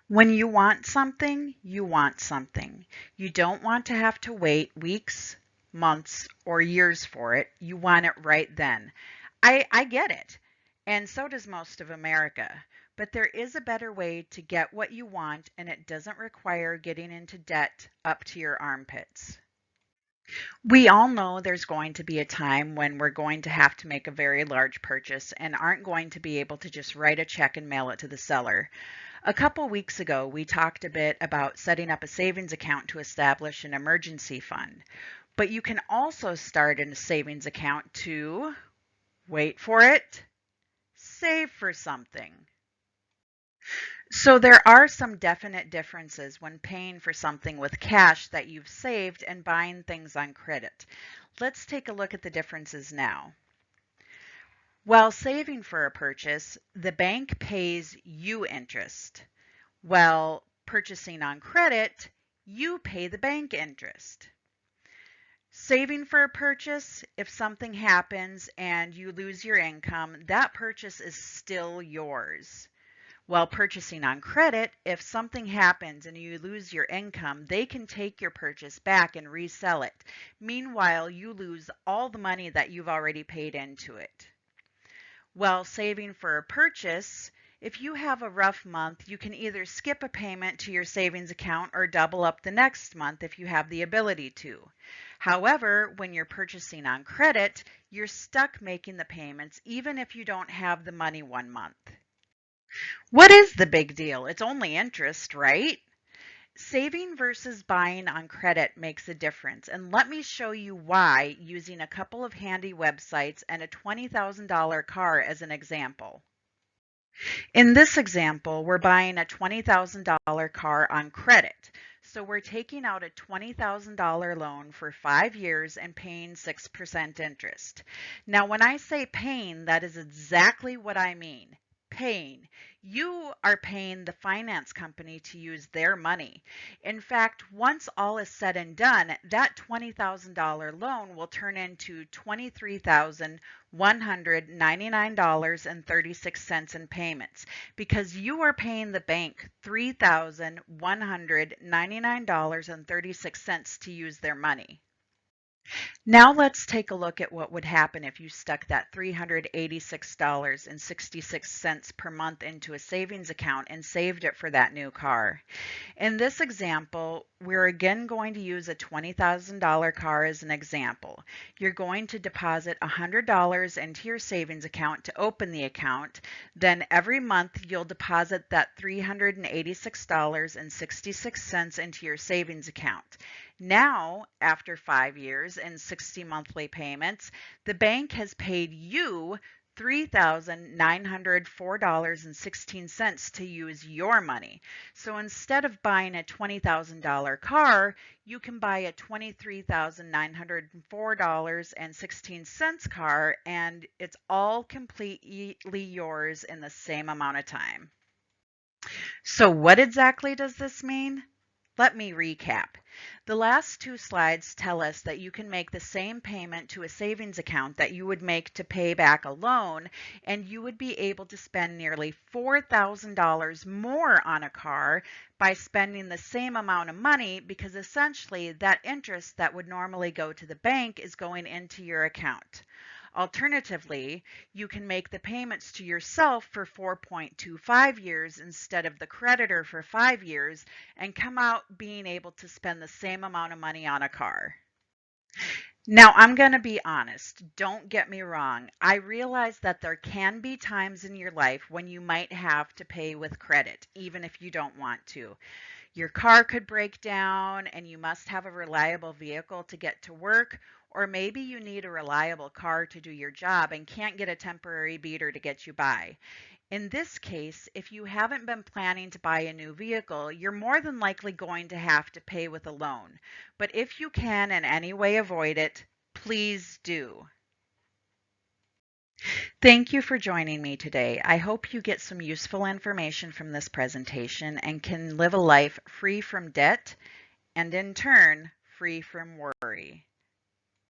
When you want something, you want something. You don't want to have to wait weeks, months, or years for it. You want it right then. I get it. And so does most of America. But there is a better way to get what you want, and it doesn't require getting into debt up to your armpits. We all know there's going to be a time when we're going to have to make a very large purchase and aren't going to be able to just write a check and mail it to the seller. A couple weeks ago, we talked a bit about setting up a savings account to establish an emergency fund. But you can also start in a savings account to, wait for it, save for something. So there are some definite differences when paying for something with cash that you've saved and buying things on credit. Let's take a look at the differences now. While saving for a purchase, the bank pays you interest. While purchasing on credit, you pay the bank interest. Saving for a purchase, if something happens and you lose your income, that purchase is still yours. While purchasing on credit, if something happens and you lose your income, they can take your purchase back and resell it. Meanwhile, you lose all the money that you've already paid into it. While saving for a purchase, if you have a rough month, you can either skip a payment to your savings account or double up the next month if you have the ability to. However, when you're purchasing on credit, you're stuck making the payments even if you don't have the money one month. What is the big deal? It's only interest, right? Saving versus buying on credit makes a difference, and let me show you why using a couple of handy websites and a $20,000 car as an example. In this example, we're buying a $20,000 car on credit. So we're taking out a $20,000 loan for 5 years and paying 6% interest. Now, when I say paying, that is exactly what I mean. Paying. You are paying the finance company to use their money. In fact, once all is said and done, that $20,000 loan will turn into $23,199.36 in payments because you are paying the bank $3,199.36 to use their money. Now let's take a look at what would happen if you stuck that $386.66 per month into a savings account and saved it for that new car. In this example, we're again going to use a $20,000 car as an example. You're going to deposit $100 into your savings account to open the account. Then every month you'll deposit that $386.66 into your savings account. Now, after 5 years and 60 monthly payments, the bank has paid you $3,904.16 to use your money. So instead of buying a $20,000 car, you can buy a $23,904.16 car, and it's all completely yours in the same amount of time. So what exactly does this mean? Let me recap. The last two slides tell us that you can make the same payment to a savings account that you would make to pay back a loan, and you would be able to spend nearly $4,000 more on a car by spending the same amount of money because essentially that interest that would normally go to the bank is going into your account. Alternatively, you can make the payments to yourself for 4.25 years instead of the creditor for 5 years and come out being able to spend the same amount of money on a car. Now, I'm going to be honest. Don't get me wrong. I realize that there can be times in your life when you might have to pay with credit, even if you don't want to. Your car could break down and you must have a reliable vehicle to get to work, or maybe you need a reliable car to do your job and can't get a temporary beater to get you by. In this case, if you haven't been planning to buy a new vehicle, you're more than likely going to have to pay with a loan. But if you can in any way avoid it, please do. Thank you for joining me today. I hope you get some useful information from this presentation and can live a life free from debt and in turn, free from worry.